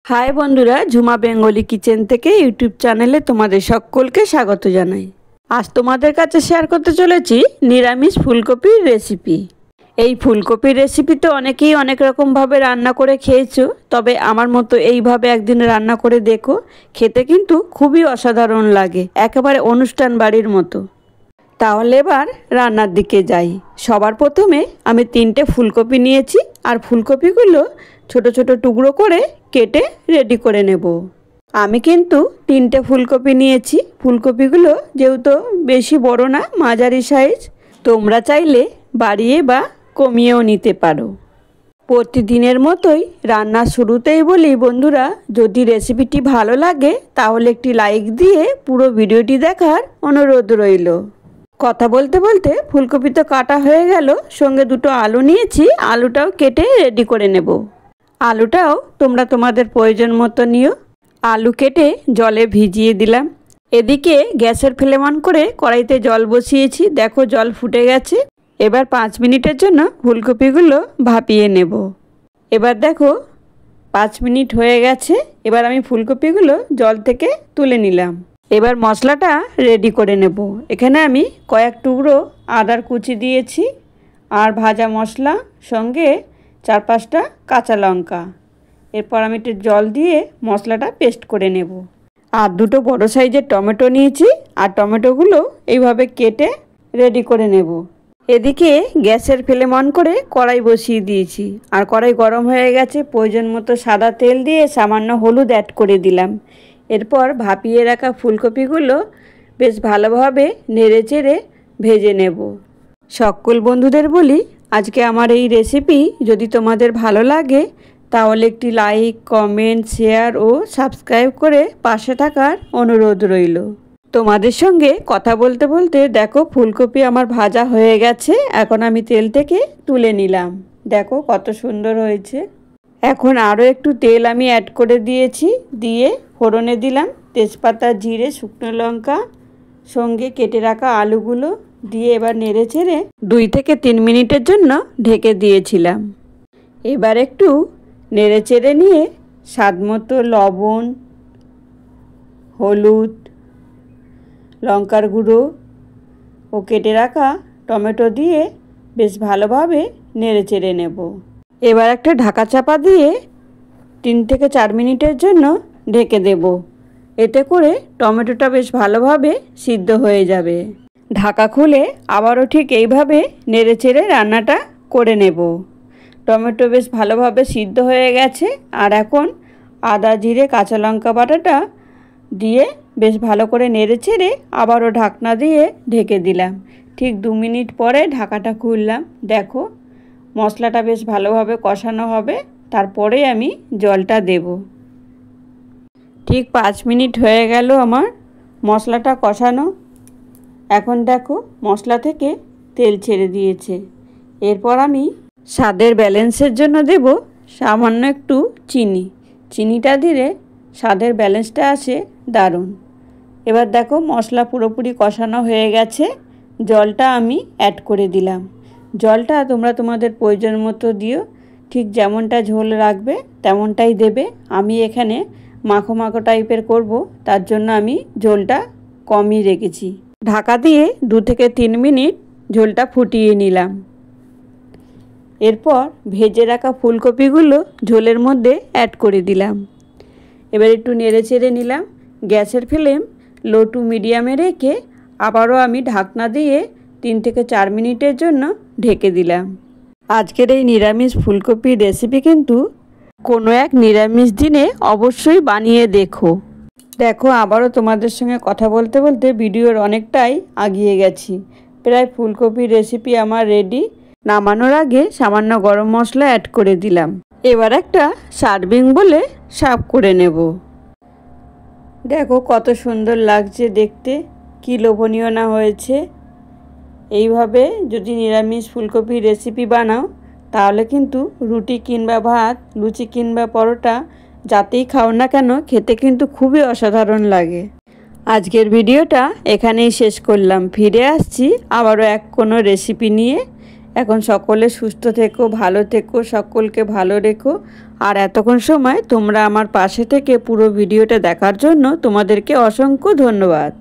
High বন্ধুরা, Jhuma Bengali kitchen থেকে YouTube চ্যানেলে তোমাদের সকলকে স্বাগত জানাই। আজ তোমাদের কাছে শেয়ার করতে চলেছি নিরামিষ ফুলকপির রেসিপি। এই ফুলকপির রেসিপি তো অনেকেই অনেক রকমভাবে রান্না করে খেয়েছো, তবে আমার মতো এইভাবে একদিন রান্না করে দেখো, খেতে কিন্তু খুবই অসাধারণ লাগে, একেবারে অনুষ্ঠান বাড়ির মতো। তাহলে এবার রান্নার দিকে যাই। সবার প্রথমে আমি 3টে ফুলকপি নিয়েছি, আর ফুলকপিগুলো ছোট ছোট টুকরো করে কেটে রেডি করে নেব। আমি কিন্তু 3টে ফুলকপি নিয়েছি। ফুলকপিগুলো যেহেতু বেশি বড় না, মাঝারি সাইজ, তোমরা চাইলে বাড়িয়ে বা কমিয়েও নিতে পারো। প্রতিদিনের মতোই রান্না শুরুতেই বলি বন্ধুরা, যদি রেসিপিটি ভালো লাগে তাহলে একটি লাইক দিয়ে পুরো ভিডিওটি দেখার অনুরোধ রইল। কথা বলতে বলতে ফুলকপি তো কাটা হয়ে গেল, সঙ্গে 2টো আলু নিয়েছি, আলুটাও কেটে রেডি করে নেব। আলুটাও তোমরা তোমাদের প্রয়োজন মতো নিও। আলু কেটে জলে ভিজিয়ে দিলাম। এদিকে গ্যাসের ফ্লেম অন করে কড়াইতে জল বসিয়েছি, দেখো জল ফুটে গেছে। এবার 5 মিনিটের জন্য ফুলকপিগুলো ভাপিয়ে নেব। এবার দেখো 5 মিনিট হয়ে গেছে। এবার আমি ফুলকপিগুলো জল থেকে তুলে নিলাম। এবার মশলাটা রেডি করে নেব। এখানে আমি কয়েক টুকরো আদার কুচি দিয়েছি, আর ভাজা মশলা, সঙ্গে 4-5টা কাঁচা লঙ্কা। এরপর আমি একটু জল দিয়ে মশলাটা পেস্ট করে নেব। আর 2টো বড় সাইজের টমেটো নিয়েছি, আর টমেটোগুলো এইভাবে কেটে রেডি করে নেব। এদিকে গ্যাসের ফ্লেম অন করে কড়াই বসিয়ে দিয়েছি, আর কড়াই গরম হয়ে গেছে। প্রয়োজন মতো সাদা তেল দিয়ে সামান্য হলুদ অ্যাড করে দিলাম। এরপর ভাপিয়ে রাখা ফুলকপিগুলো বেশ ভালোভাবে নেড়েচেড়ে ভেজে নেব। সকল বন্ধুদের বলি, আজকে আমার এই রেসিপি যদি তোমাদের ভালো লাগে তাহলে একটি লাইক, কমেন্ট, শেয়ার ও সাবস্ক্রাইব করে পাশে থাকার অনুরোধ রইল। তোমাদের সঙ্গে কথা বলতে বলতে দেখো ফুলকপি আমার ভাজা হয়ে গেছে। এখন আমি তেল থেকে তুলে নিলাম। দেখো কত সুন্দর হয়েছে। এখন আরও একটু তেল আমি অ্যাড করে দিয়েছি, দিয়ে ফোড়নে দিলাম তেজপাতা, জিরে, শুকনো লঙ্কা, সঙ্গে কেটে রাখা আলুগুলো দিয়ে এবার নেড়ে ছেড়ে 2 থেকে 3 মিনিটের জন্য ঢেকে দিয়েছিলাম। এবার একটু নেড়ে চেড়ে নিয়ে স্বাদ মতো লবণ, হলুদ, লঙ্কার গুঁড়ো ও কেটে রাখা টমেটো দিয়ে বেশ ভালোভাবে নেড়ে চেড়ে নেব। এবার একটা ঢাকা চাপা দিয়ে 3 থেকে 4 মিনিটের জন্য ঢেকে দেব। এতে করে টমেটোটা বেশ ভালোভাবে সিদ্ধ হয়ে যাবে। ঢাকা খুলে আবারও ঠিক এইভাবে নেড়ে চেড়ে রান্নাটা করে নেব। টমেটো বেশ ভালোভাবে সিদ্ধ হয়ে গেছে। আর এখন আদা, জিরে, কাঁচা লঙ্কা বাটাটা দিয়ে বেশ ভালো করে নেড়ে চেড়ে আবারও ঢাকনা দিয়ে ঢেকে দিলাম। ঠিক 2 মিনিট পরে ঢাকাটা খুললাম। দেখো মশলাটা বেশ ভালোভাবে কষানো হবে, তারপরে আমি জলটা দেব। ঠিক 5 মিনিট হয়ে গেল আমার মশলাটা কষানো। এখন দেখো মশলা থেকে তেল ছেড়ে দিয়েছে। এরপর আমি স্বাদের ব্যালেন্সের জন্য দেব সামান্য একটু চিনি। চিনিটা দিলে স্বাদের ব্যালেন্সটা আসে দারুণ। এবার দেখো মশলা পুরোপুরি কষানো হয়ে গেছে। জলটা আমি অ্যাড করে দিলাম। জলটা তোমরা তোমাদের প্রয়োজন মতো দিও, ঠিক যেমনটা ঝোল রাখবে তেমনটাই দেবে। আমি এখানে মাখো মাখো টাইপের করব, তার জন্য আমি ঝোলটা কমই রেখেছি। ঢাকা দিয়ে 2 থেকে 3 মিনিট ঝোলটা ফুটিয়ে নিলাম। এরপর ভেজে রাখা ফুলকপিগুলো ঝোলের মধ্যে অ্যাড করে দিলাম। এবার একটু নেড়ে চেড়ে নিলাম। গ্যাসের ফ্লেম লো টু মিডিয়ামে রেখে আবারও আমি ঢাকনা দিয়ে 3 থেকে 4 মিনিটের জন্য ঢেকে দিলাম। আজকের এই নিরামিষ ফুলকপির রেসিপি কিন্তু কোনো এক নিরামিষ দিনে অবশ্যই বানিয়ে দেখো। দেখো আবারও তোমাদের সঙ্গে কথা বলতে বলতে ভিডিওর অনেকটাই আগিয়ে গেছি। প্রায় ফুলকপির রেসিপি আমার রেডি। নামানোর আগে সামান্য গরম মশলা অ্যাড করে দিলাম। এবার একটা সার্ভিং বলে সার্ভ করে নেব। দেখো কত সুন্দর লাগছে দেখতে, কি লোভনীয় না হয়েছে। এইভাবে যদি নিরামিষ ফুলকপির রেসিপি বানাও তাহলে কিন্তু রুটি কিংবা ভাত, লুচি কিংবা পরোটা যাতেই খাও না কেন খেতে কিন্তু খুবই অসাধারণ লাগে। আজকের ভিডিওটা এখানেই শেষ করলাম। ফিরে আসছি আবারও কোনো রেসিপি নিয়ে। এখন সকলে সুস্থ থেকো, ভালো থেকো, সকলকে ভালো রেখো। আর এতক্ষণ সময় তোমরা আমার পাশে থেকে পুরো ভিডিওটা দেখার জন্য তোমাদেরকে অসংখ্য ধন্যবাদ।